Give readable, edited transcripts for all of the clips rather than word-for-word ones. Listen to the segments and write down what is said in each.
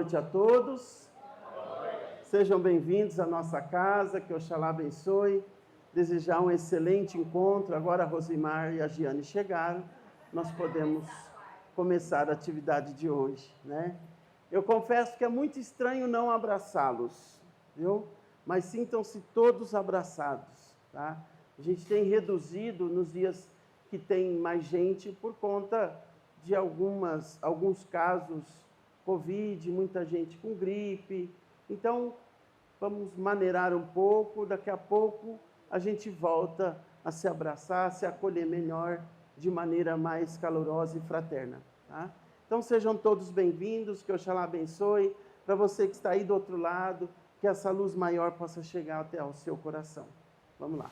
noite a todos. Sejam bem-vindos à nossa casa, que Oxalá abençoe. Desejar um excelente encontro. Agora a Rosimar e a Giane chegaram, nós podemos começar a atividade de hoje, né? Eu confesso que é muito estranho não abraçá-los, viu? Mas sintam-se todos abraçados, tá? A gente tem reduzido nos dias que tem mais gente por conta de alguns casos Covid, muita gente com gripe. Então, vamos maneirar um pouco, daqui a pouco a gente volta a se abraçar, a se acolher melhor, de maneira mais calorosa e fraterna, tá? Então sejam todos bem-vindos, que Oxalá abençoe. Para você que está aí do outro lado, que essa luz maior possa chegar até ao seu coração. Vamos lá.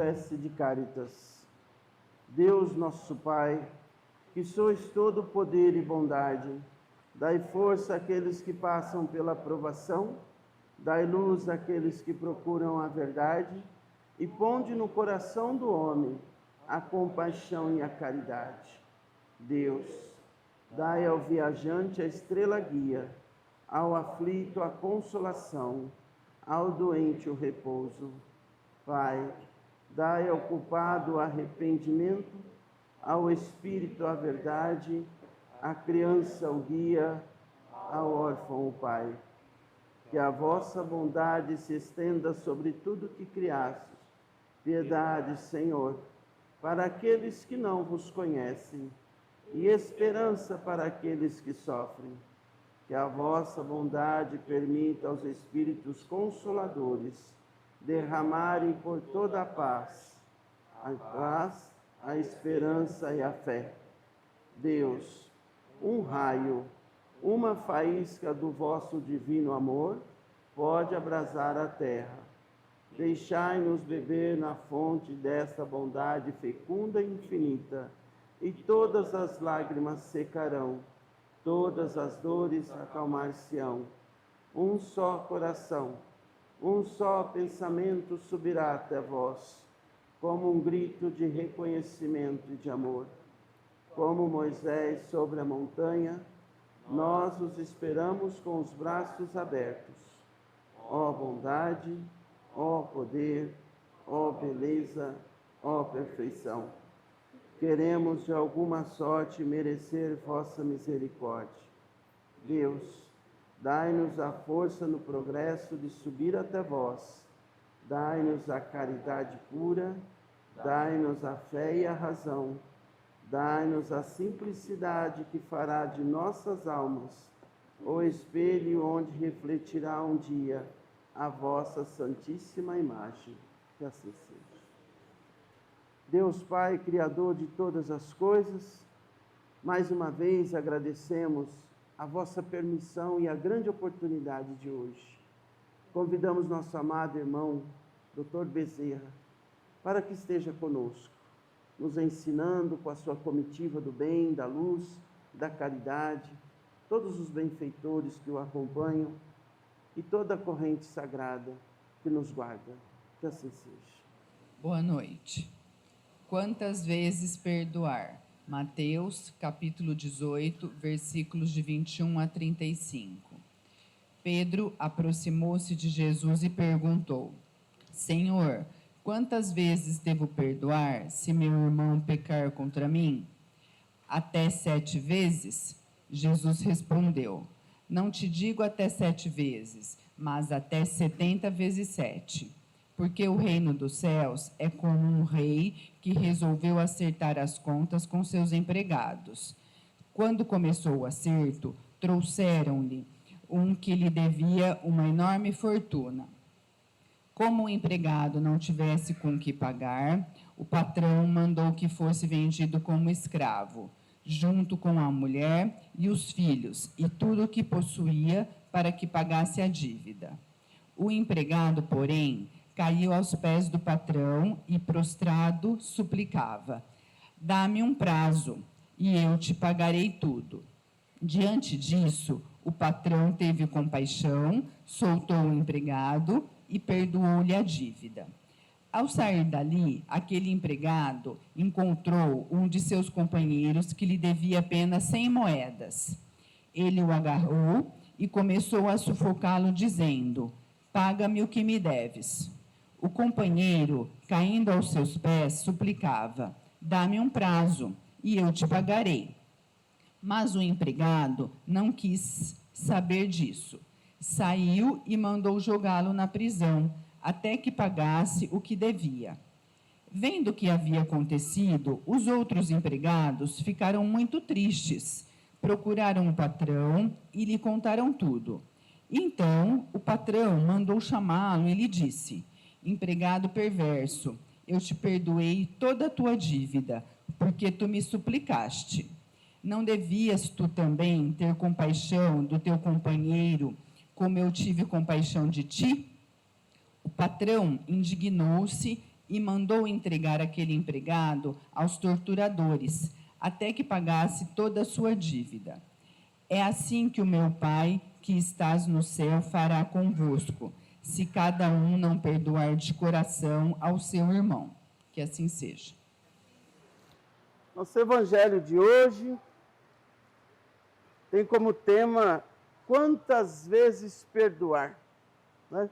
Prece de Cáritas. Deus nosso Pai, que sois todo poder e bondade, dai força àqueles que passam pela provação, dai luz àqueles que procuram a verdade, e ponde no coração do homem a compaixão e a caridade. Deus, dai ao viajante a estrela guia, ao aflito a consolação, ao doente o repouso. Pai, dai ao culpado o arrependimento, ao espírito a verdade, à criança o guia, ao órfão o pai. Que a vossa bondade se estenda sobre tudo que criastes. Piedade, Senhor, para aqueles que não vos conhecem, e esperança para aqueles que sofrem. Que a vossa bondade permita aos espíritos consoladores derramarem por toda a paz a esperança e a fé. Deus, um raio, uma faísca do vosso divino amor pode abrasar a terra. Deixai-nos beber na fonte desta bondade fecunda e infinita, e todas as lágrimas secarão, todas as dores acalmar-se-ão. Um só coração, um só pensamento subirá até vós, como um grito de reconhecimento e de amor. Como Moisés sobre a montanha, nós os esperamos com os braços abertos. Ó bondade, ó poder, ó beleza, ó perfeição. Queremos de alguma sorte merecer vossa misericórdia. Deus, dai-nos a força no progresso de subir até vós. Dai-nos a caridade pura, dai-nos a fé e a razão. Dai-nos a simplicidade que fará de nossas almas o espelho onde refletirá um dia a vossa santíssima imagem. Que assim seja. Deus Pai, Criador de todas as coisas, mais uma vez agradecemos a vossa permissão e a grande oportunidade de hoje. Convidamos nosso amado irmão, Dr. Bezerra, para que esteja conosco, nos ensinando com a sua comitiva do bem, da luz, da caridade, todos os benfeitores que o acompanham e toda a corrente sagrada que nos guarda. Que assim seja. Boa noite. Quantas vezes perdoar? Mateus, capítulo 18, versículos de 21 a 35. Pedro aproximou-se de Jesus e perguntou: Senhor, quantas vezes devo perdoar se meu irmão pecar contra mim? Até 7 vezes? Jesus respondeu: Não te digo até 7 vezes, mas até 70 vezes 7. Porque o reino dos céus é como um rei que resolveu acertar as contas com seus empregados. Quando começou o acerto, trouxeram-lhe um que lhe devia uma enorme fortuna. Como o empregado não tivesse com que pagar, o patrão mandou que fosse vendido como escravo, junto com a mulher e os filhos, e tudo o que possuía, para que pagasse a dívida. O empregado, porém, caiu aos pés do patrão e, prostrado, suplicava: Dá-me um prazo, e eu te pagarei tudo. Diante disso, o patrão teve compaixão, soltou o empregado e perdoou-lhe a dívida. Ao sair dali, aquele empregado encontrou um de seus companheiros que lhe devia apenas 100 moedas. Ele o agarrou e começou a sufocá-lo, dizendo: Paga-me o que me deves. O companheiro, caindo aos seus pés, suplicava: Dá-me um prazo, e eu te pagarei. Mas o empregado não quis saber disso. Saiu e mandou jogá-lo na prisão, até que pagasse o que devia. Vendo o que havia acontecido, os outros empregados ficaram muito tristes. Procuraram o patrão e lhe contaram tudo. Então, o patrão mandou chamá-lo e lhe disse: Empregado perverso, eu te perdoei toda a tua dívida, porque tu me suplicaste. Não devias tu também ter compaixão do teu companheiro, como eu tive compaixão de ti? O patrão indignou-se e mandou entregar aquele empregado aos torturadores, até que pagasse toda a sua dívida. É assim que o meu Pai, que estás no céu, fará convosco, se cada um não perdoar de coração ao seu irmão. Que assim seja. Nosso evangelho de hoje tem como tema quantas vezes perdoar, né?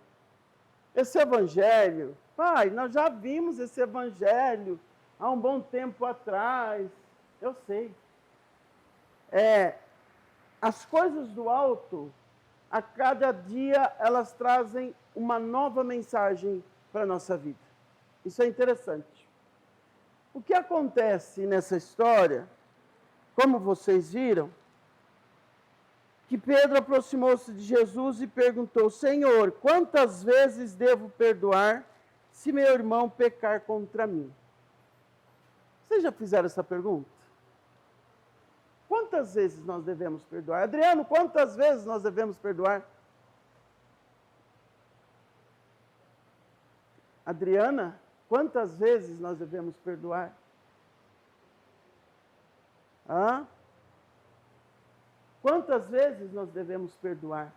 Esse evangelho, pai, nós já vimos esse evangelho há um bom tempo atrás, eu sei. As coisas do alto, a cada dia elas trazem uma nova mensagem para a nossa vida. Isso é interessante. O que acontece nessa história, como vocês viram, que Pedro aproximou-se de Jesus e perguntou: Senhor, quantas vezes devo perdoar se meu irmão pecar contra mim? Vocês já fizeram essa pergunta? Quantas vezes nós devemos perdoar? Adriano, quantas vezes nós devemos perdoar? Adriana, quantas vezes nós devemos perdoar? Hã? Quantas vezes nós devemos perdoar?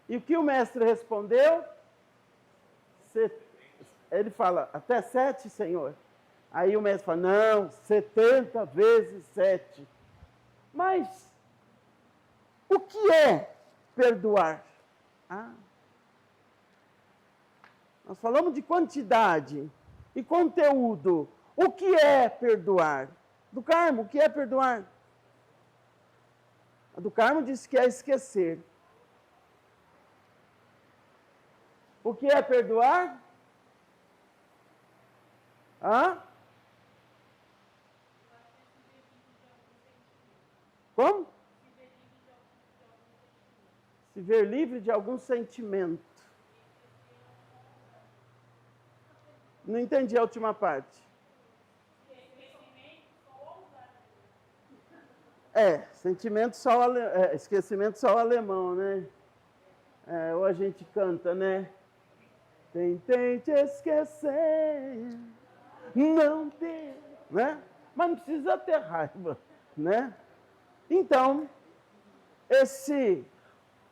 E o que o mestre respondeu? Ele fala, até 7, Senhor. Aí o mestre fala, não, 70 vezes 7. Mas, o que é perdoar? Nós falamos de quantidade e conteúdo. O que é perdoar? Do Carmo, o que é perdoar? A do Carmo diz que é esquecer. O que é perdoar? Como? Se ver livre de algum sentimento. Não entendi a última parte. Esquecimento só o alemão, né? Ou a gente canta, né? Tentei te esquecer, não tem, né? Mas não precisa ter raiva, né? Então, esse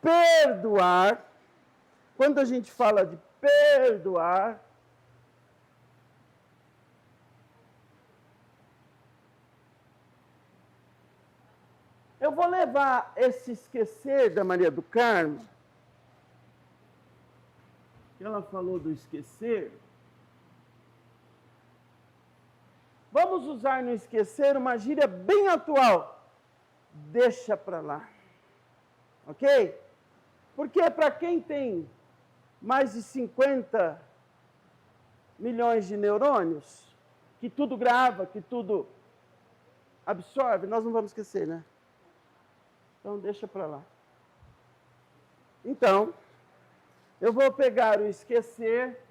perdoar, quando a gente fala de perdoar, eu vou levar esse esquecer da Maria do Carmo, que ela falou do esquecer. Vamos usar no esquecer uma gíria bem atual. Deixa para lá. Ok? Porque para quem tem mais de 50 milhões de neurônios, que tudo grava, que tudo absorve, nós não vamos esquecer, né? Então, deixa para lá. Então, eu vou pegar o esquecer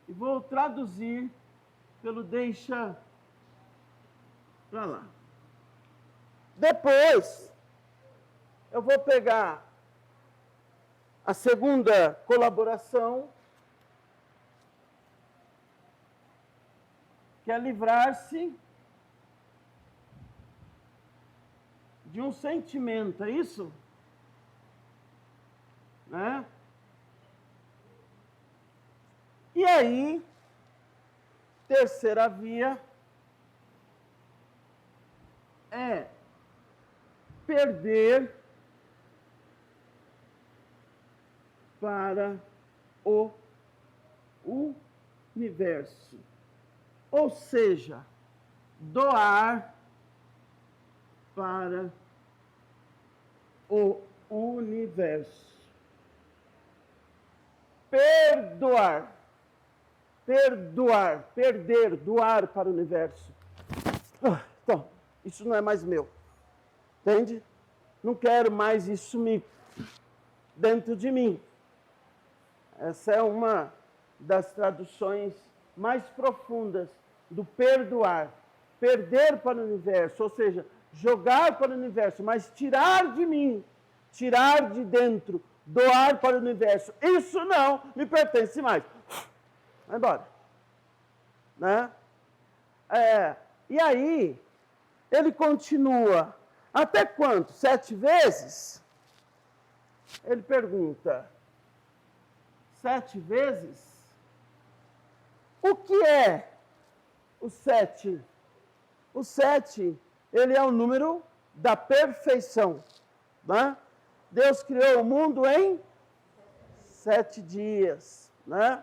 e vou traduzir pelo deixa para lá. Depois, eu vou pegar a segunda colaboração, que é livrar-se de um sentimento, é isso? Né? E aí, terceira via é perder para o universo. Ou seja, doar para o universo. Perdoar. Perdoar, perder, doar para o universo. Então, isso não é mais meu. Entende? Não quero mais isso dentro de mim. Essa é uma das traduções mais profundas do perdoar. Perder para o universo, ou seja, jogar para o universo, mas tirar de mim, tirar de dentro, doar para o universo. Isso não me pertence mais. Vai embora. Né? E aí, ele continua. Até quanto? 7 vezes? Ele pergunta. 7 vezes? O que é o 7? O 7, ele é o número da perfeição. Né? Deus criou o mundo em 7 dias. Né?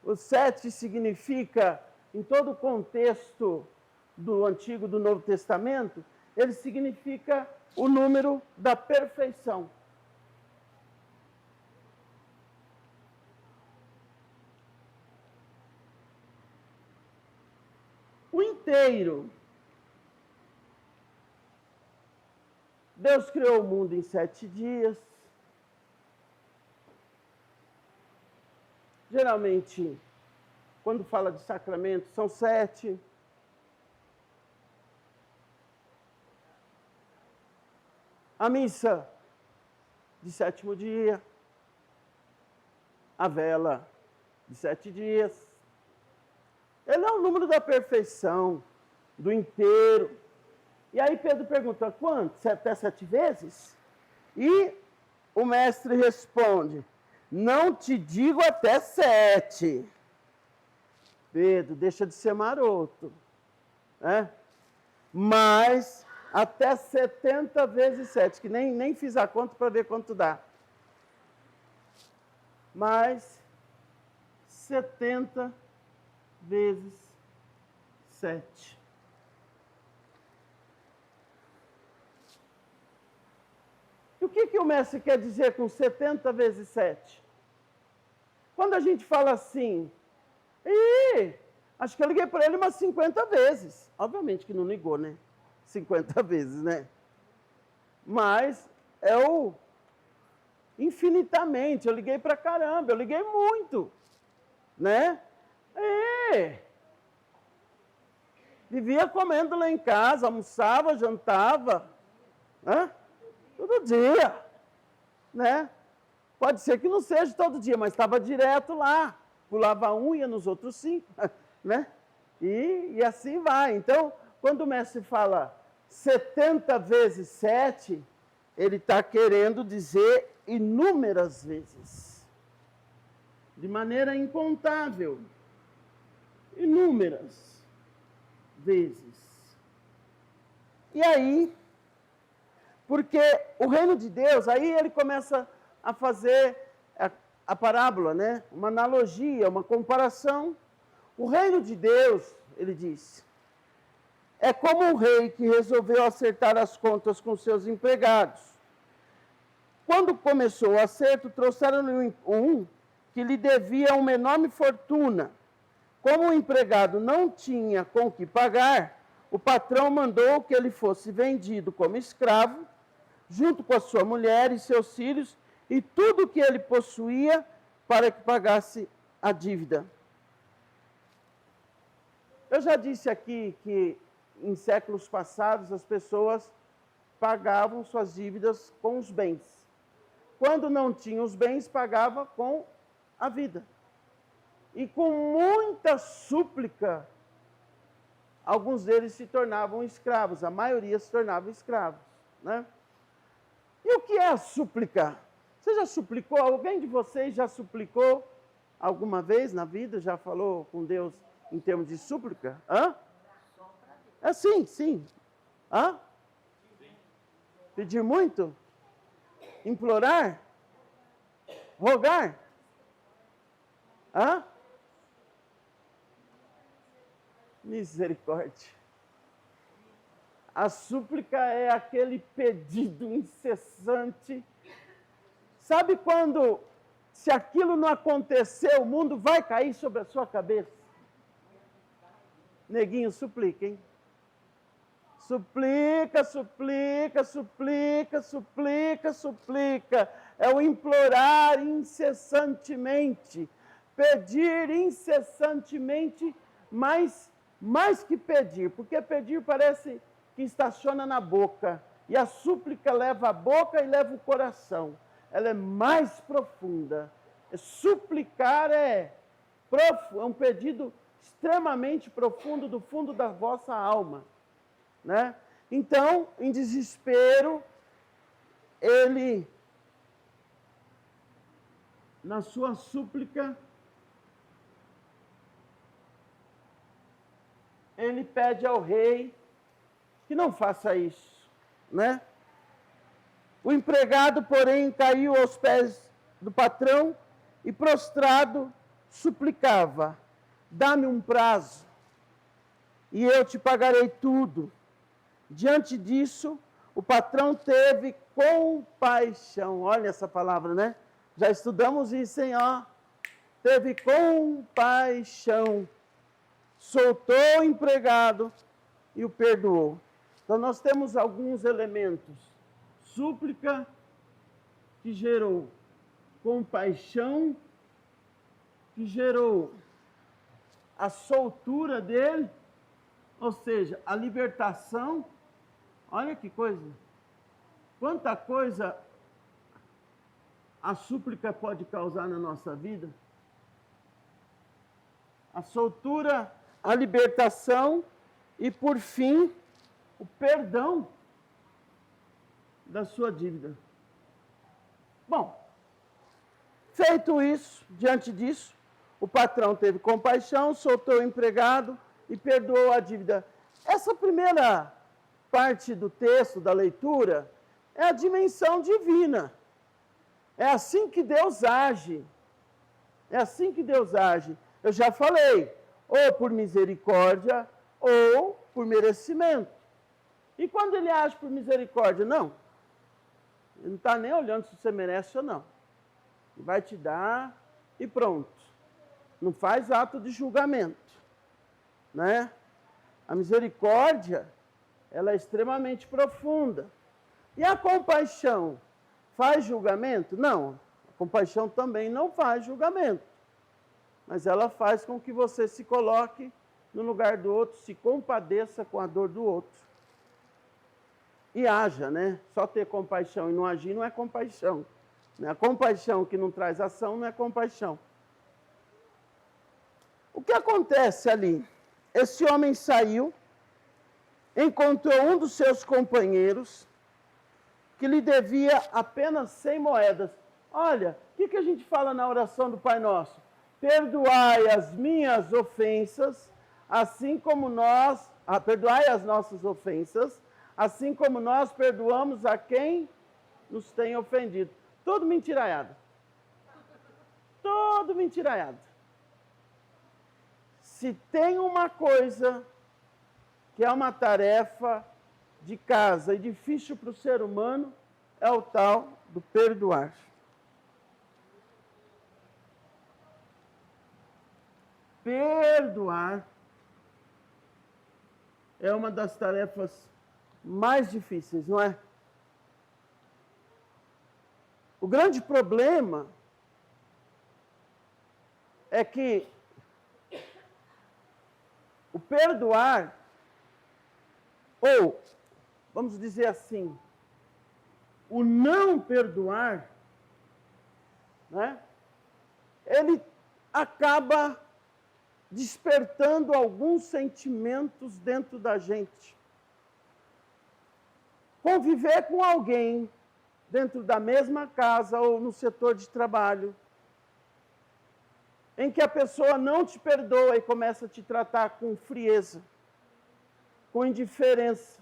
O 7 significa, em todo o contexto do Antigo e do Novo Testamento, ele significa o número da perfeição. O inteiro. Deus criou o mundo em 7 dias. Geralmente, quando fala de sacramento, são 7. A missa de 7º dia, a vela de 7 dias. Ele é o número da perfeição, do inteiro. E aí Pedro pergunta, quanto? Até 7 vezes? E o mestre responde, não te digo até 7. Pedro, deixa de ser maroto. Né? Mas até 70 vezes 7, que nem fiz a conta para ver quanto dá. Mas 70 vezes 7. E o que o mestre quer dizer com 70 vezes 7? Quando a gente fala assim, acho que eu liguei para ele umas 50 vezes. Obviamente que não ligou, né? 50 vezes, né? Mas é o infinitamente. Eu liguei para caramba, eu liguei muito, né? Vivia comendo lá em casa, almoçava, jantava, né? Todo dia, né? Pode ser que não seja todo dia, mas estava direto lá, pulava a unha nos outros 5, né? E assim vai. Então, quando o mestre fala 70 vezes 7, ele está querendo dizer inúmeras vezes, de maneira incontável, inúmeras vezes. E aí, porque o reino de Deus, aí ele começa a fazer a parábola, né? Uma analogia, uma comparação. O reino de Deus, ele diz, é como um rei que resolveu acertar as contas com seus empregados. Quando começou o acerto, trouxeram-lhe um que lhe devia uma enorme fortuna. Como o empregado não tinha com que pagar, o patrão mandou que ele fosse vendido como escravo, junto com a sua mulher e seus filhos, e tudo o que ele possuía, para que pagasse a dívida. Eu já disse aqui que em séculos passados as pessoas pagavam suas dívidas com os bens. Quando não tinham os bens, pagava com a vida. E com muita súplica, alguns deles se tornavam escravos, a maioria se tornava escravos, né? E o que é a súplica? Você já suplicou? Alguém de vocês já suplicou alguma vez na vida? Já falou com Deus em termos de súplica? Hã? Sim. Hã? Pedir muito? Implorar? Rogar? Hã? Misericórdia. A súplica é aquele pedido incessante. Sabe quando, se aquilo não acontecer, o mundo vai cair sobre a sua cabeça? Neguinho, suplica, hein? Suplica. É o implorar incessantemente, pedir incessantemente, mas mais que pedir, porque pedir parece que estaciona na boca, e a súplica leva a boca e leva o coração. Ela é mais profunda. Suplicar é um pedido extremamente profundo do fundo da vossa alma, né? Então, em desespero, ele, na sua súplica, ele pede ao rei que não faça isso, né? O empregado, porém, caiu aos pés do patrão e, prostrado, suplicava: dá-me um prazo e eu te pagarei tudo. Diante disso, o patrão teve compaixão. Olha essa palavra, né? Já estudamos isso, hein? Ó. Teve compaixão. Soltou o empregado e o perdoou. Então, nós temos alguns elementos. Súplica que gerou compaixão, que gerou a soltura dele, ou seja, a libertação. Olha que coisa. Quanta coisa a súplica pode causar na nossa vida. A soltura, a libertação e, por fim, o perdão da sua dívida. Bom, feito isso, diante disso, o patrão teve compaixão, soltou o empregado e perdoou a dívida. Essa primeira parte do texto, da leitura, é a dimensão divina. É assim que Deus age. É assim que Deus age. Eu já falei, ou por misericórdia, ou por merecimento. E quando ele age por misericórdia? Não. Ele não está nem olhando se você merece ou não. Ele vai te dar e pronto. Não faz ato de julgamento. Né? A misericórdia, ela é extremamente profunda. E a compaixão faz julgamento? Não. A compaixão também não faz julgamento. Mas ela faz com que você se coloque no lugar do outro, se compadeça com a dor do outro. E haja, né? Só ter compaixão e não agir não é compaixão. A compaixão que não traz ação não é compaixão. O que acontece ali? Esse homem saiu, encontrou um dos seus companheiros, que lhe devia apenas 100 moedas. Olha, o que a gente fala na oração do Pai Nosso? Perdoai as minhas ofensas, assim como nós... perdoai as nossas ofensas, assim como nós perdoamos a quem nos tem ofendido. Tudo mentiraiado. Tudo mentiraiado. Se tem uma coisa que é uma tarefa de casa e difícil para o ser humano, é o tal do perdoar. Perdoar é uma das tarefas mais difíceis, não é? O grande problema é que o perdoar, ou, vamos dizer assim, o não perdoar, né, ele acaba despertando alguns sentimentos dentro da gente. Conviver com alguém dentro da mesma casa ou no setor de trabalho, em que a pessoa não te perdoa e começa a te tratar com frieza, com indiferença,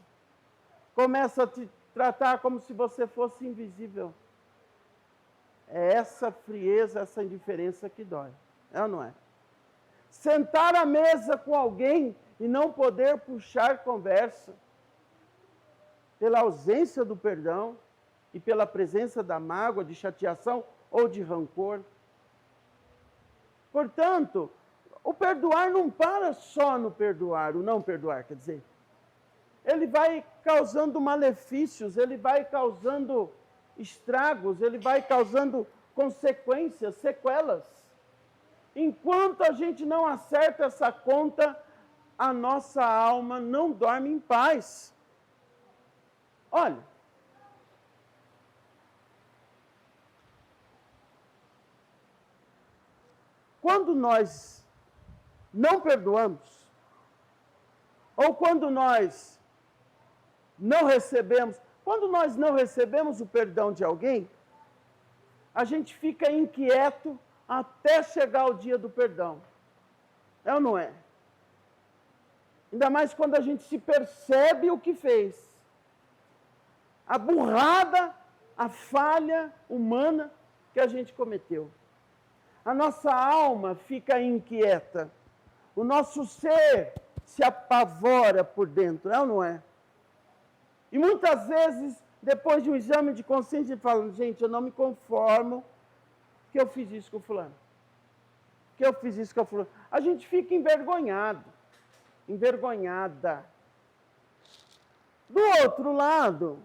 começa a te tratar como se você fosse invisível. É essa frieza, essa indiferença que dói. É ou não é? Sentar à mesa com alguém e não poder puxar conversa, pela ausência do perdão e pela presença da mágoa, de chateação ou de rancor. Portanto, o perdoar não para só no perdoar, o não perdoar, quer dizer. Ele vai causando malefícios, ele vai causando estragos, ele vai causando consequências, sequelas. Enquanto a gente não acerta essa conta, a nossa alma não dorme em paz. Olha, quando nós não perdoamos, ou quando nós não recebemos o perdão de alguém, a gente fica inquieto até chegar o dia do perdão. É ou não é? Ainda mais quando a gente se percebe o que fez. A burrada, a falha humana que a gente cometeu. A nossa alma fica inquieta. O nosso ser se apavora por dentro, é ou não é? E muitas vezes, depois de um exame de consciência, a gente fala, gente, eu não me conformo que eu fiz isso com o fulano. Que eu fiz isso com o fulano. A gente fica envergonhado, envergonhada. Do outro lado,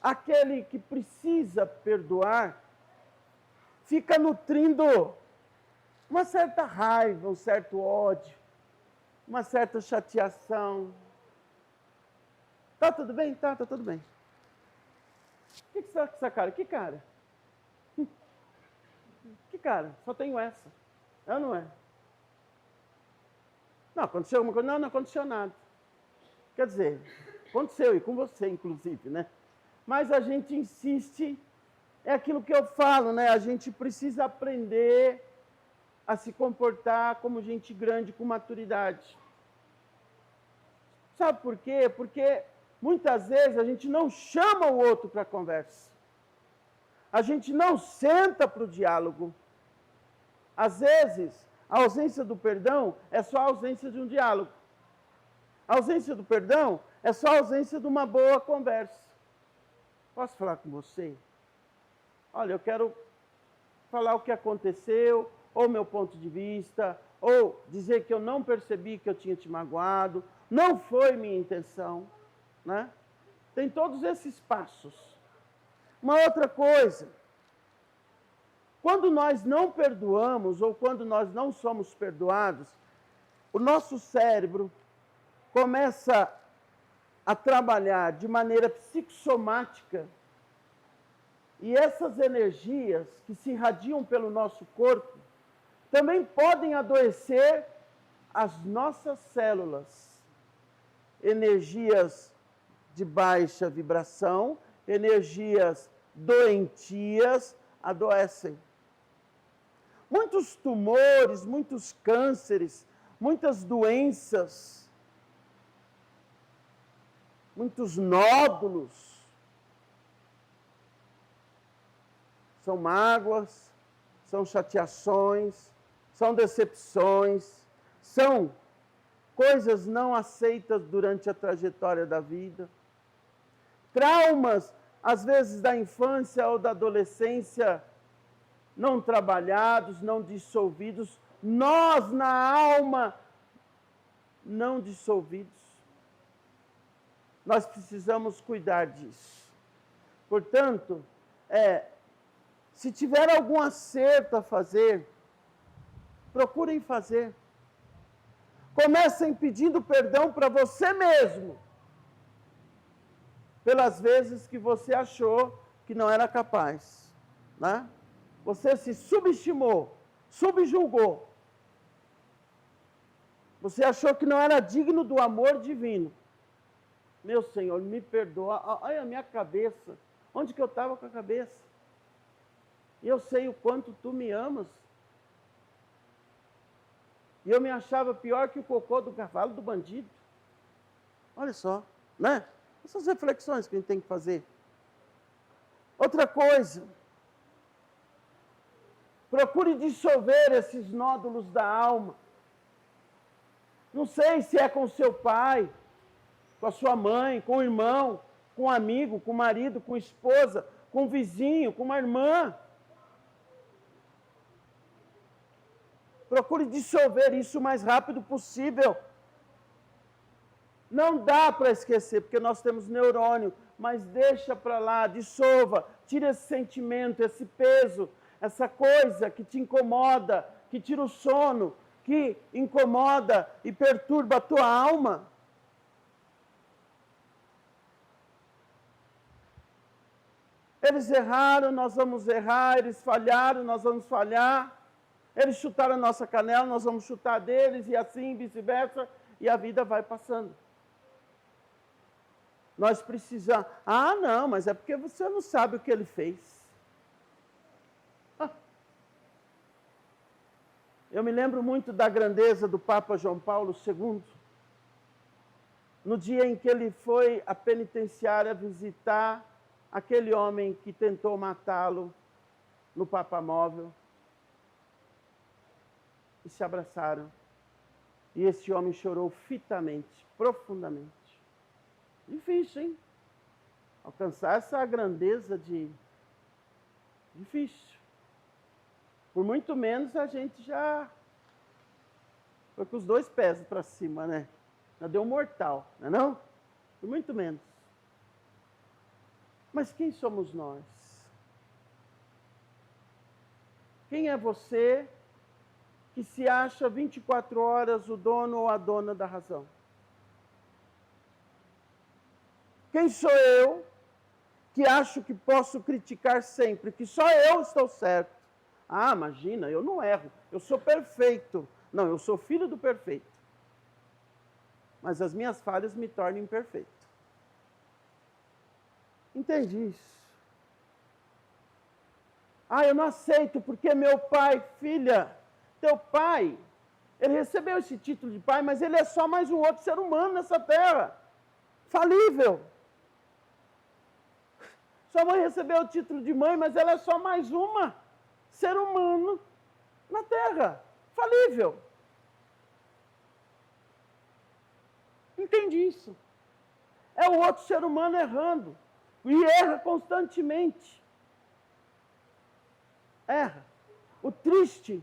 aquele que precisa perdoar, fica nutrindo uma certa raiva, um certo ódio, uma certa chateação. Tá tudo bem? Tá tudo bem. O que você está com essa cara? Que cara? Que cara? Só tenho essa. É ou não é? Não, aconteceu alguma coisa? Não, não aconteceu nada. Quer dizer, aconteceu, e com você, inclusive, né? Mas a gente insiste, é aquilo que eu falo, né? A gente precisa aprender a se comportar como gente grande, com maturidade. Sabe por quê? Porque muitas vezes a gente não chama o outro para a conversa. A gente não senta para o diálogo. Às vezes, a ausência do perdão é só a ausência de um diálogo. A ausência do perdão é só a ausência de uma boa conversa. Posso falar com você? Olha, eu quero falar o que aconteceu, ou meu ponto de vista, ou dizer que eu não percebi que eu tinha te magoado, não foi minha intenção, né? Tem todos esses passos. Uma outra coisa, quando nós não perdoamos, ou quando nós não somos perdoados, o nosso cérebro começa a trabalhar de maneira psicossomática, e essas energias que se irradiam pelo nosso corpo também podem adoecer as nossas células. Energias de baixa vibração, energias doentias adoecem. Muitos tumores, muitos cânceres, muitas doenças, muitos nódulos, são mágoas, são chateações, são decepções, são coisas não aceitas durante a trajetória da vida, traumas, às vezes da infância ou da adolescência, não trabalhados, não dissolvidos, nós na alma não dissolvidos. Nós precisamos cuidar disso. Portanto, se tiver algum acerto a fazer, procurem fazer. Comecem pedindo perdão para você mesmo, pelas vezes que você achou que não era capaz, né? Você se subestimou, subjulgou. Você achou que não era digno do amor divino. Meu Senhor, me perdoa. Olha a minha cabeça. Onde que eu estava com a cabeça? E eu sei o quanto tu me amas. E eu me achava pior que o cocô do cavalo do bandido. Olha só, né? Essas reflexões que a gente tem que fazer. Outra coisa, procure dissolver esses nódulos da alma. Não sei se é com o seu pai, com a sua mãe, com o irmão, com o amigo, com o marido, com a esposa, com o vizinho, com uma irmã. Procure dissolver isso o mais rápido possível. Não dá para esquecer, porque nós temos neurônio, mas deixa para lá, dissolva, tira esse sentimento, esse peso, essa coisa que te incomoda, que tira o sono, que incomoda e perturba a tua alma. Eles erraram, nós vamos errar, eles falharam, nós vamos falhar. Eles chutaram a nossa canela, nós vamos chutar deles, e assim vice-versa, e a vida vai passando. Nós precisamos... Ah, não, mas é porque você não sabe o que ele fez. Eu me lembro muito da grandeza do Papa João Paulo II, no dia em que ele foi à penitenciária visitar aquele homem que tentou matá-lo no Papamóvel. E se abraçaram. E esse homem chorou fitamente, profundamente. Difícil, hein? Alcançar essa grandeza de... Difícil. Por muito menos a gente já foi com os dois pés para cima, né? Já deu um mortal, não é não? Por muito menos. Mas quem somos nós? Quem é você que se acha 24 horas o dono ou a dona da razão? Quem sou eu que acho que posso criticar sempre, que só eu estou certo? Ah, imagina, eu não erro, eu sou perfeito. Não, eu sou filho do perfeito. Mas as minhas falhas me tornam imperfeito. Entende isso? Ah, eu não aceito porque meu pai, filha, teu pai, ele recebeu esse título de pai, mas ele é só mais um outro ser humano nessa terra. Falível. Sua mãe recebeu o título de mãe, mas ela é só mais uma ser humano na terra. Falível. Entende isso? É o outro ser humano errando. E erra constantemente. Erra. O triste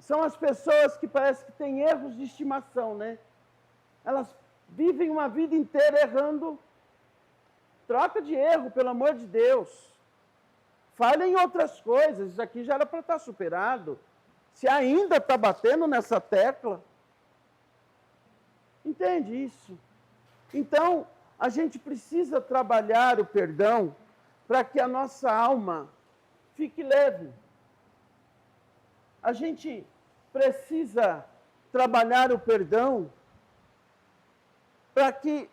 são as pessoas que parece que têm erros de estimação, né? Elas vivem uma vida inteira errando. Troca de erro, pelo amor de Deus. Falha em outras coisas. Isso aqui já era para estar superado. Se ainda está batendo nessa tecla. Entende isso? Então, a gente precisa trabalhar o perdão para que a nossa alma fique leve. A gente precisa trabalhar o perdão para que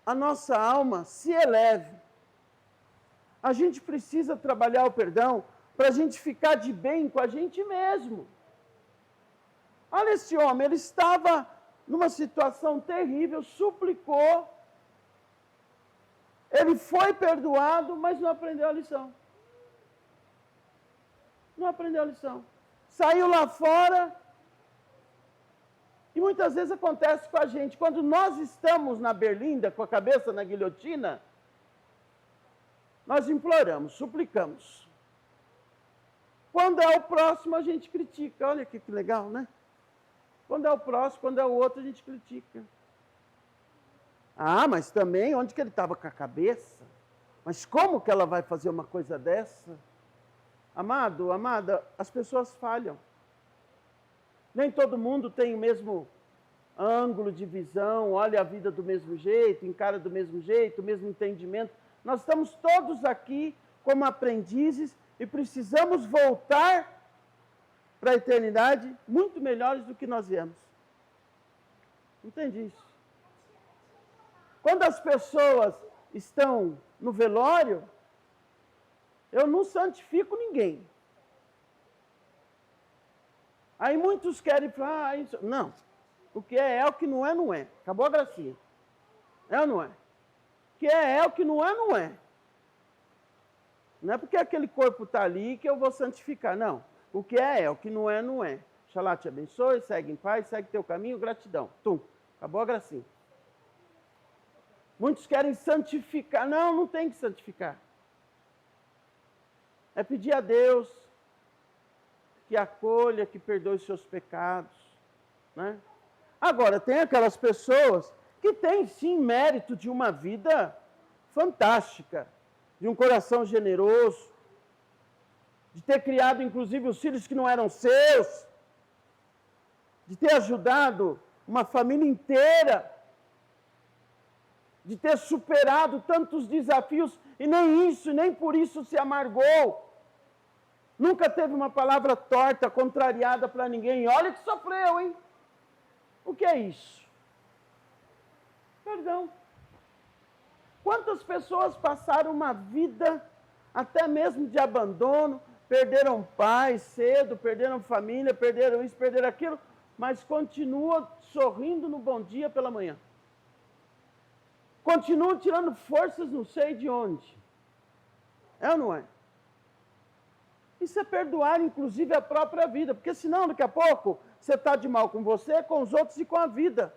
a nossa alma se eleve. A gente precisa trabalhar o perdão para a gente ficar de bem com a gente mesmo. Olha esse homem, ele estava numa situação terrível, suplicou, ele foi perdoado, mas não aprendeu a lição. Não aprendeu a lição. Saiu lá fora, e muitas vezes acontece com a gente, quando nós estamos na berlinda, com a cabeça na guilhotina, nós imploramos, suplicamos. Quando é o próximo, a gente critica. Olha que legal, né? Quando é o próximo, quando é o outro, a gente critica. Ah, mas também, onde que ele estava com a cabeça? Mas como que ela vai fazer uma coisa dessa? Amado, amada, as pessoas falham. Nem todo mundo tem o mesmo ângulo de visão, olha a vida do mesmo jeito, encara do mesmo jeito, o mesmo entendimento. Nós estamos todos aqui como aprendizes e precisamos voltar para a eternidade muito melhores do que nós viemos. Entende isso? Quando as pessoas estão no velório, eu não santifico ninguém. Aí muitos querem falar, isso. Não, o que é o que não é, não é. Acabou a gracinha. É ou não é? O que é o que não é, não é. Não é porque aquele corpo está ali que eu vou santificar, não. O que é o que não é, não é. Xalá te abençoe, segue em paz, segue teu caminho, gratidão. Tum, acabou a gracinha. Muitos querem santificar. Não, não tem que santificar. É pedir a Deus que acolha, que perdoe seus pecados. Né? Agora, tem aquelas pessoas que têm, sim, mérito de uma vida fantástica, de um coração generoso, de ter criado, inclusive, os filhos que não eram seus, de ter ajudado uma família inteira, de ter superado tantos desafios, e nem isso, nem por isso se amargou. Nunca teve uma palavra torta, contrariada para ninguém. Olha que sofreu, hein? O que é isso? Perdão. Quantas pessoas passaram uma vida até mesmo de abandono, perderam pais cedo, perderam família, perderam isso, perderam aquilo, mas continuam sorrindo no bom dia pela manhã. Continuam tirando forças não sei de onde. É ou não é? Isso é perdoar, inclusive, a própria vida, porque senão, daqui a pouco, você está de mal com você, com os outros e com a vida.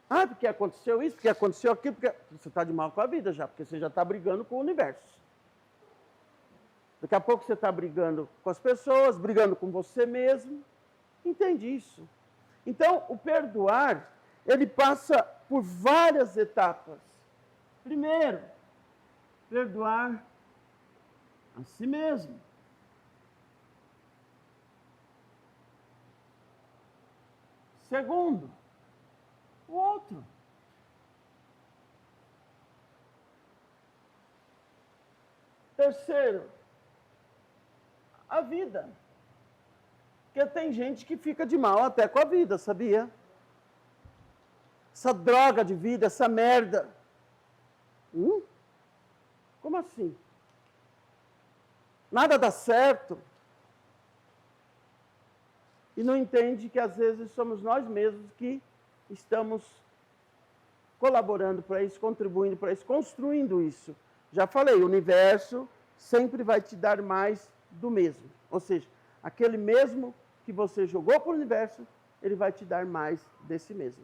Ah, porque aconteceu isso, porque aconteceu aquilo, porque você está de mal com a vida já, porque você já está brigando com o universo. Daqui a pouco você está brigando com as pessoas, brigando com você mesmo. Entende isso? Então, o perdoar, ele passa por várias etapas. Primeiro, perdoar a si mesmo. Segundo, o outro. Terceiro, a vida. Porque tem gente que fica de mal até com a vida, sabia? Essa droga de vida, essa merda. Como assim? Nada dá certo. E não entende que às vezes somos nós mesmos que estamos colaborando para isso, contribuindo para isso, construindo isso. Já falei, o universo sempre vai te dar mais do mesmo. Ou seja, aquele mesmo que você jogou para o universo, ele vai te dar mais desse mesmo.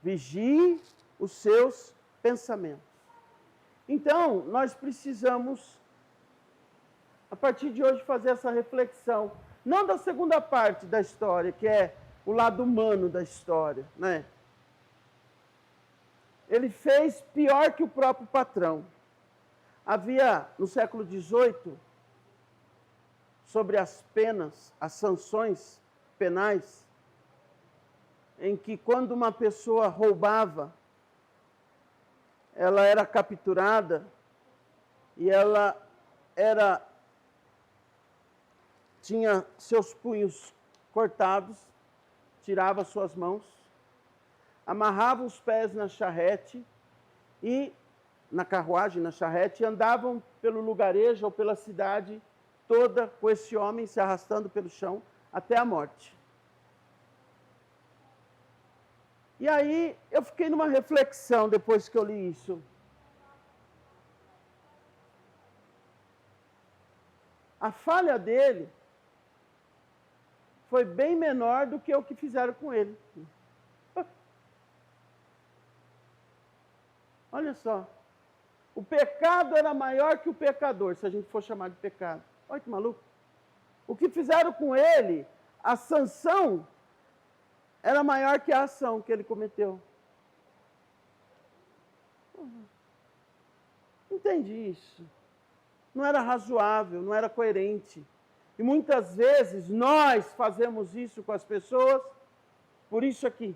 Vigie os seus pensamentos. Então, nós precisamos, a partir de hoje, fazer essa reflexão. Não da segunda parte da história, que é o lado humano da história, né? Ele fez pior que o próprio patrão. Havia, no século XVIII, sobre as penas, as sanções penais, em que quando uma pessoa roubava, ela era capturada e ela tinha seus punhos cortados, tirava suas mãos, amarrava os pés na charrete e na carruagem, na charrete, e andavam pelo lugarejo ou pela cidade toda com esse homem se arrastando pelo chão até a morte. E aí eu fiquei numa reflexão depois que eu li isso. A falha dele foi bem menor do que o que fizeram com ele. Olha só. O pecado era maior que o pecador, se a gente for chamar de pecado. Olha que maluco. O que fizeram com ele, a sanção era maior que a ação que ele cometeu. Entendi isso. Não era razoável, não era coerente. E muitas vezes nós fazemos isso com as pessoas por isso aqui.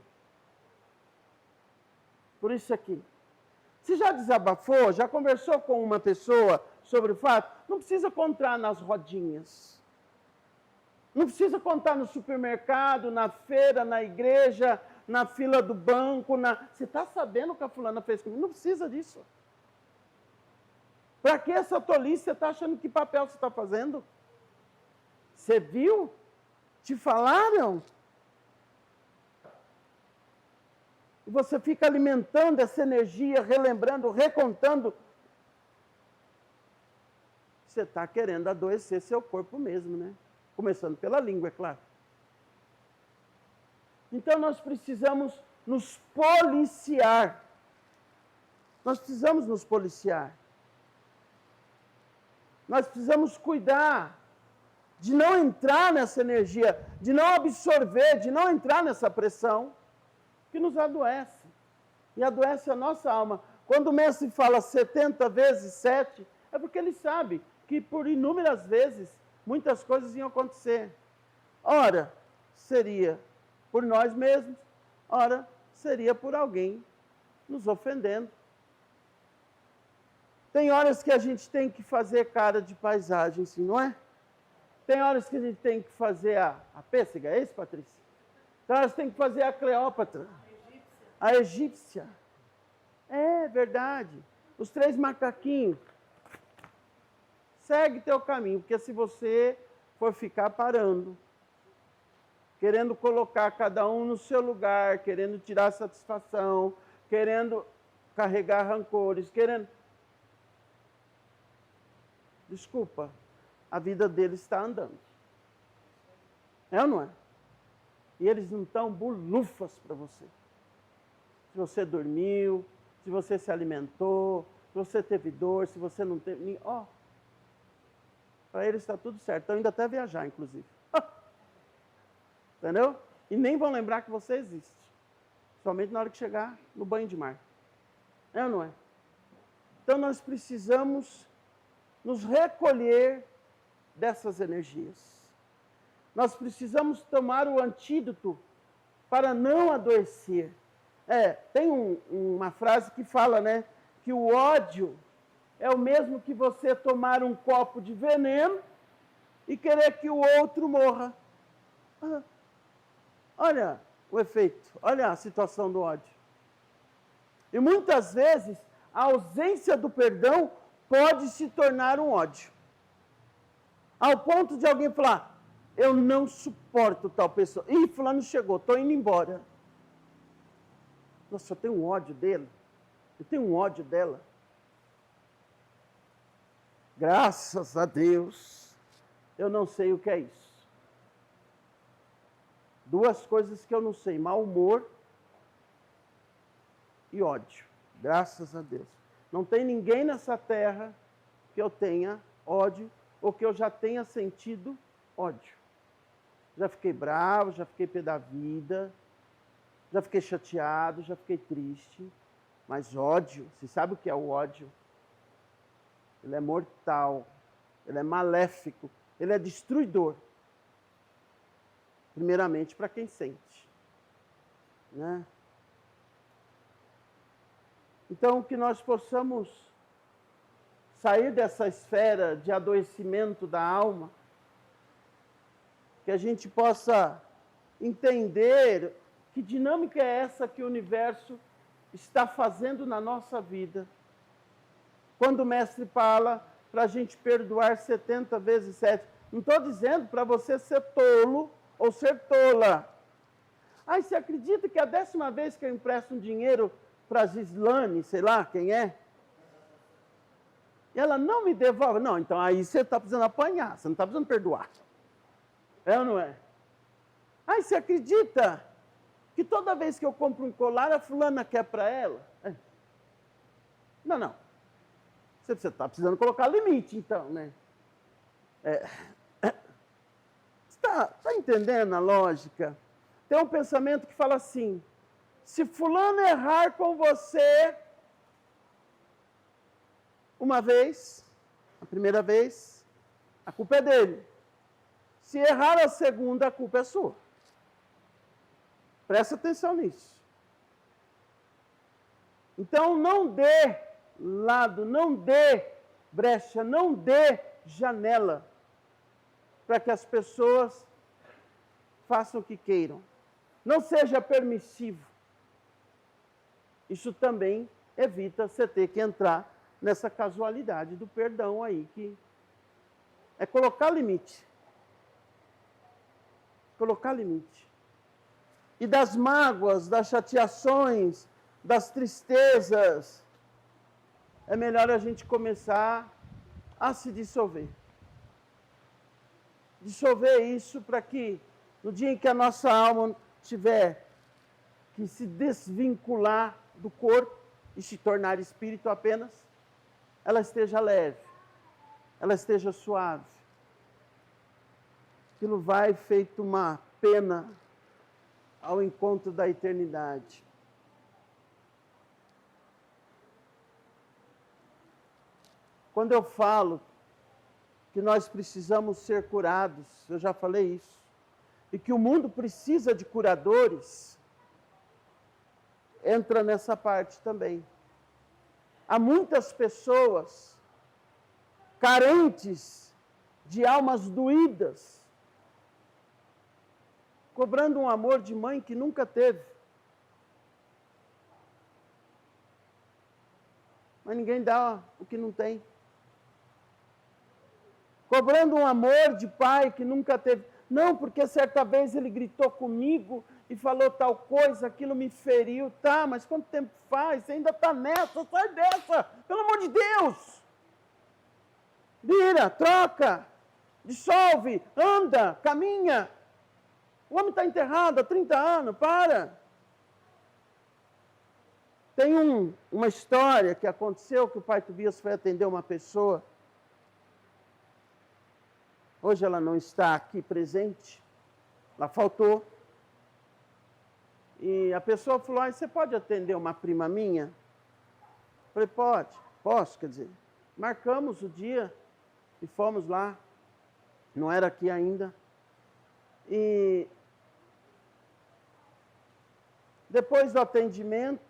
Por isso aqui. Você já desabafou, já conversou com uma pessoa sobre o fato? Não precisa contar nas rodinhas. Não precisa contar no supermercado, na feira, na igreja, na fila do banco. Você está sabendo o que a fulana fez comigo? Não precisa disso. Para que essa tolice? Você está achando que papel você está fazendo? Você viu? Te falaram? E você fica alimentando essa energia, relembrando, recontando. Você está querendo adoecer seu corpo mesmo, né? Começando pela língua, é claro. Então nós precisamos nos policiar. Nós precisamos nos policiar. Nós precisamos cuidar de não entrar nessa energia, de não absorver, de não entrar nessa pressão que nos adoece. E adoece a nossa alma. Quando o mestre fala 70 vezes 7, é porque ele sabe que por inúmeras vezes muitas coisas iam acontecer. Ora, seria por nós mesmos, ora, seria por alguém nos ofendendo. Tem horas que a gente tem que fazer cara de paisagem, sim, não é? Tem horas que a gente tem que fazer a pêssega, é isso, Patrícia? Tem horas que tem que fazer a Cleópatra, a egípcia. É verdade. Os 3 macaquinhos. Segue teu caminho, porque se você for ficar parando, querendo colocar cada um no seu lugar, querendo tirar satisfação, querendo carregar rancores, querendo... Desculpa, a vida deles está andando. É ou não é? E eles não estão bulufas para você. Se você dormiu, se você se alimentou, se você teve dor, se você não teve... Ó, para eles está tudo certo. Estão indo até viajar, inclusive. Entendeu? E nem vão lembrar que você existe. Somente na hora que chegar no banho de mar. É ou não é? Então nós precisamos nos recolher dessas energias. Nós precisamos tomar o antídoto para não adoecer. Tem uma frase que fala, né, que o ódio é o mesmo que você tomar um copo de veneno e querer que o outro morra. Olha o efeito, olha a situação do ódio. E muitas vezes a ausência do perdão pode se tornar um ódio. Ao ponto de alguém falar, eu não suporto tal pessoa. Ih, fulano chegou, estou indo embora. Nossa, eu tenho um ódio dele. Eu tenho um ódio dela. Graças a Deus, eu não sei o que é isso. Duas coisas que eu não sei, mau humor e ódio. Graças a Deus. Não tem ninguém nessa terra que eu tenha ódio ou que eu já tenha sentido ódio. Já fiquei bravo, já fiquei pé da vida, já fiquei chateado, já fiquei triste. Mas ódio, você sabe o que é o ódio? Ele é mortal, ele é maléfico, ele é destruidor. Primeiramente para quem sente, né? Então, que nós possamos sair dessa esfera de adoecimento da alma, que a gente possa entender que dinâmica é essa que o universo está fazendo na nossa vida. Quando o mestre fala para a gente perdoar 70 vezes 7, não estou dizendo para você ser tolo ou ser tola. Ai, você acredita que a 10ª vez que eu empresto um dinheiro para a Gislane, sei lá quem é, e ela não me devolve? Não, então aí você está precisando apanhar, você não está precisando perdoar. É ou não é? Ai, você acredita que toda vez que eu compro um colar, a fulana quer para ela? Não. Você está precisando colocar limite, então, né? Está entendendo a lógica? Tem um pensamento que fala assim, se fulano errar com você uma vez, a primeira vez, a culpa é dele. Se errar a segunda, a culpa é sua. Presta atenção nisso. Então, não dê lado, não dê brecha, não dê janela para que as pessoas façam o que queiram. Não seja permissivo. Isso também evita você ter que entrar nessa casualidade do perdão aí, que é colocar limite. Colocar limite. E das mágoas, das chateações, das tristezas, é melhor a gente começar a se dissolver. Dissolver isso para que, no dia em que a nossa alma tiver que se desvincular do corpo e se tornar espírito apenas, ela esteja leve, ela esteja suave. Aquilo vai feito uma pena ao encontro da eternidade. Quando eu falo que nós precisamos ser curados, eu já falei isso, e que o mundo precisa de curadores, entra nessa parte também. Há muitas pessoas carentes de almas doídas, cobrando um amor de mãe que nunca teve. Mas ninguém dá o que não tem. Cobrando um amor de pai que nunca teve. Não, porque certa vez ele gritou comigo e falou tal coisa, aquilo me feriu. Tá, mas quanto tempo faz? Você ainda está nessa, sai dessa, pelo amor de Deus. Vira, troca, dissolve, anda, caminha. O homem está enterrado há 30 anos, para. Tem uma história que aconteceu, que o pai Tobias foi atender uma pessoa. Hoje ela não está aqui presente, ela faltou. E a pessoa falou, você pode atender uma prima minha? Eu falei, posso, quer dizer, marcamos o dia e fomos lá, não era aqui ainda. E Depois do atendimento,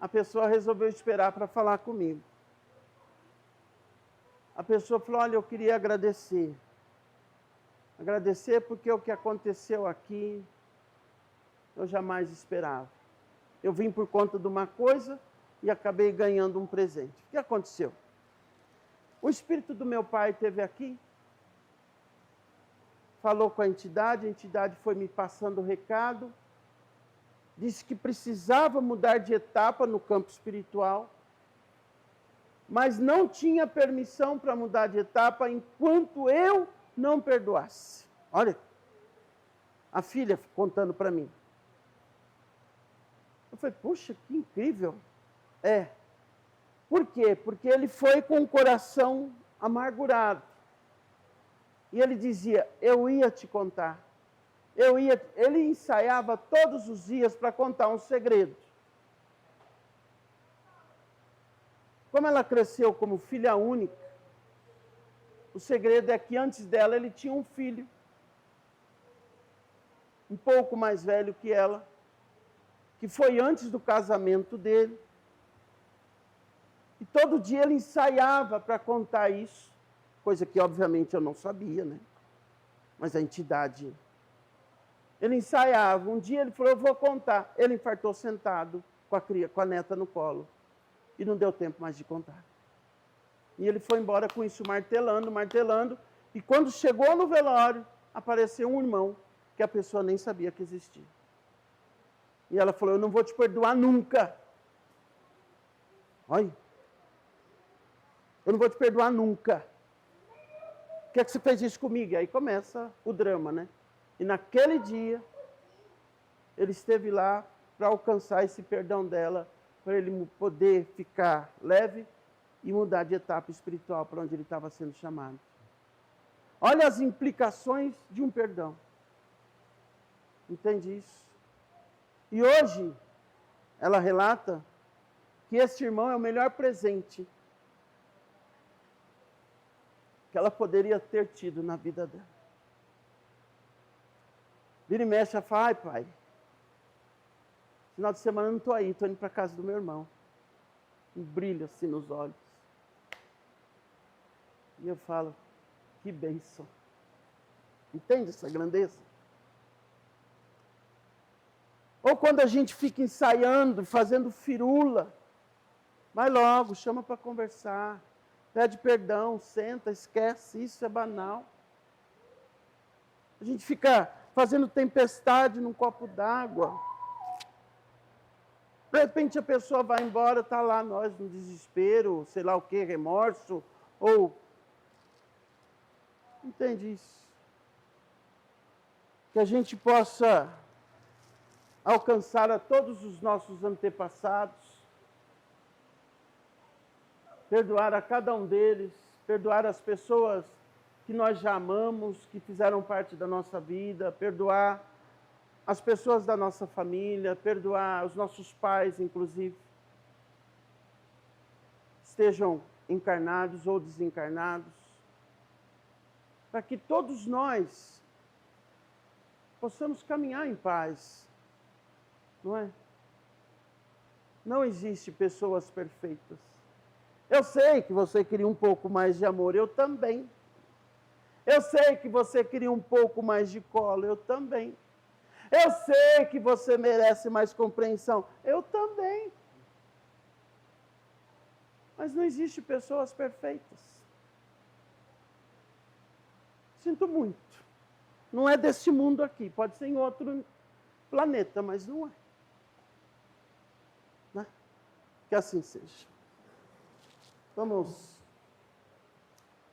a pessoa resolveu esperar para falar comigo. A pessoa falou, olha, eu queria agradecer. Agradecer porque o que aconteceu aqui, eu jamais esperava. Eu vim por conta de uma coisa e acabei ganhando um presente. O que aconteceu? O espírito do meu pai esteve aqui, falou com a entidade foi me passando o recado, disse que precisava mudar de etapa no campo espiritual, mas não tinha permissão para mudar de etapa enquanto eu não perdoasse. Olha, a filha contando para mim. Eu falei, puxa, que incrível. Por quê? Porque ele foi com o coração amargurado. E ele dizia, eu ia te contar. Ele ensaiava todos os dias para contar um segredo. Como ela cresceu como filha única, o segredo é que antes dela ele tinha um filho, um pouco mais velho que ela, que foi antes do casamento dele. E todo dia ele ensaiava para contar isso, coisa que obviamente eu não sabia, né? Mas a entidade... Ele ensaiava. Um dia ele falou, eu vou contar. Ele infartou sentado com a neta no colo. E não deu tempo mais de contar. E ele foi embora com isso, martelando, martelando. E quando chegou no velório, apareceu um irmão que a pessoa nem sabia que existia. E ela falou, eu não vou te perdoar nunca. Olha. Eu não vou te perdoar nunca. Por que é que você fez isso comigo? E aí começa o drama, né? E naquele dia, ele esteve lá para alcançar esse perdão dela, para ele poder ficar leve e mudar de etapa espiritual para onde ele estava sendo chamado. Olha as implicações de um perdão. Entende isso? E hoje, ela relata que esse irmão é o melhor presente que ela poderia ter tido na vida dela. Vira e mexe, ela fala, ai pai, final de semana eu não estou aí, estou indo para a casa do meu irmão. Um brilho assim nos olhos. E eu falo, que bênção. Entende essa grandeza? Ou quando a gente fica ensaiando, fazendo firula, vai logo, chama para conversar, pede perdão, senta, esquece, isso é banal. A gente fica fazendo tempestade num copo d'água. De repente a pessoa vai embora, está lá nós no desespero, sei lá o que, remorso, ou... Entende isso? Que a gente possa alcançar a todos os nossos antepassados, perdoar a cada um deles, perdoar as pessoas que nós já amamos, que fizeram parte da nossa vida, perdoar as pessoas da nossa família, perdoar os nossos pais, inclusive, estejam encarnados ou desencarnados, para que todos nós possamos caminhar em paz, não é? Não existe pessoas perfeitas. Eu sei que você queria um pouco mais de amor, eu também. Eu sei que você queria um pouco mais de colo, eu também. Eu sei que você merece mais compreensão, eu também. Mas não existe pessoas perfeitas. Sinto muito. Não é desse mundo aqui, pode ser em outro planeta, mas não é. Né? Que assim seja. Vamos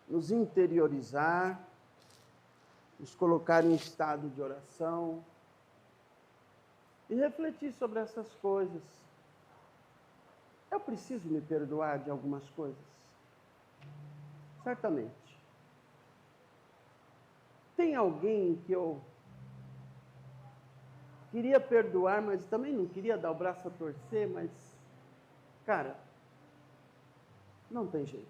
nos interiorizar, nos colocar em estado de oração e refletir sobre essas coisas. Eu preciso me perdoar de algumas coisas? Certamente. Tem alguém que eu queria perdoar, mas também não queria dar o braço a torcer, mas, cara, não tem jeito.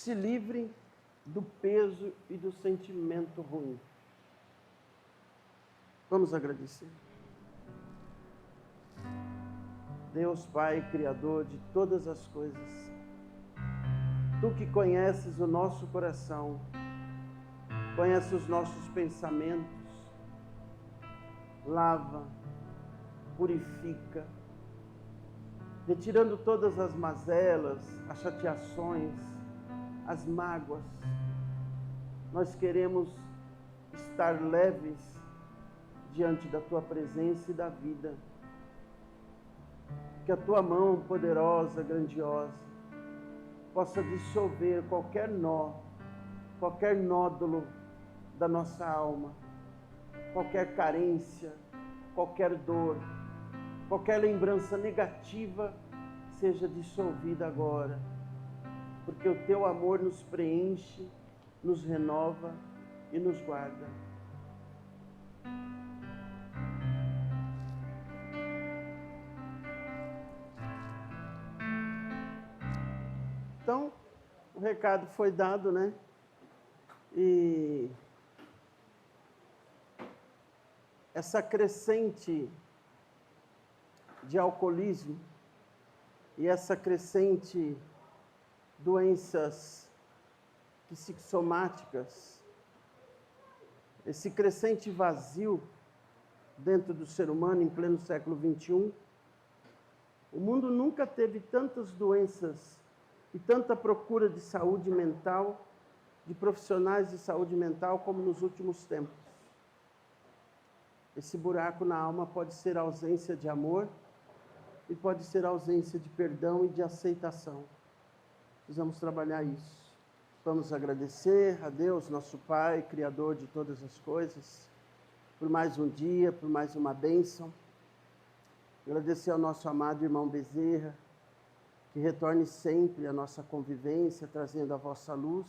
se livre do peso e do sentimento ruim. Vamos agradecer. Deus Pai, Criador de todas as coisas, Tu que conheces o nosso coração, conheces os nossos pensamentos, lava, purifica, retirando todas as mazelas, as chateações, as mágoas. Nós queremos estar leves diante da Tua presença e da vida. Que a Tua mão poderosa, grandiosa, possa dissolver qualquer nó, qualquer nódulo da nossa alma, qualquer carência, qualquer dor, qualquer lembrança negativa seja dissolvida agora, porque o Teu amor nos preenche, nos renova e nos guarda. Então, o recado foi dado, né? E essa crescente de alcoolismo e essa crescente doenças psicossomáticas, esse crescente vazio dentro do ser humano em pleno século XXI, o mundo nunca teve tantas doenças e tanta procura de saúde mental, de profissionais de saúde mental, como nos últimos tempos. Esse buraco na alma pode ser ausência de amor e pode ser ausência de perdão e de aceitação. Precisamos trabalhar isso. Vamos agradecer a Deus, nosso Pai, Criador de todas as coisas, por mais um dia, por mais uma bênção. Agradecer ao nosso amado irmão Bezerra, que retorne sempre a nossa convivência, trazendo a vossa luz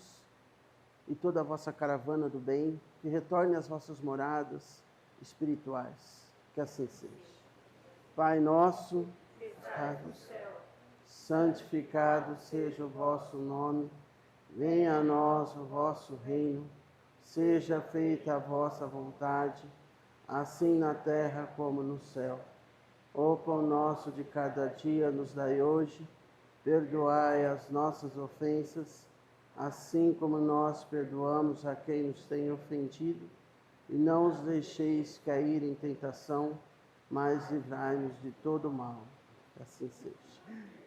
e toda a vossa caravana do bem, que retorne às vossas moradas espirituais. Que assim seja. Pai nosso, que estás no céu, santificado seja o vosso nome, venha a nós o vosso reino, seja feita a vossa vontade, assim na terra como no céu. O pão nosso de cada dia nos dai hoje, perdoai as nossas ofensas, assim como nós perdoamos a quem nos tem ofendido, e não os deixeis cair em tentação, mas livrai-nos de todo mal. Que assim seja.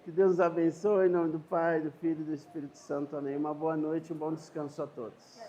Que Deus os abençoe, em nome do Pai, do Filho e do Espírito Santo. Amém. Uma boa noite e um bom descanso a todos.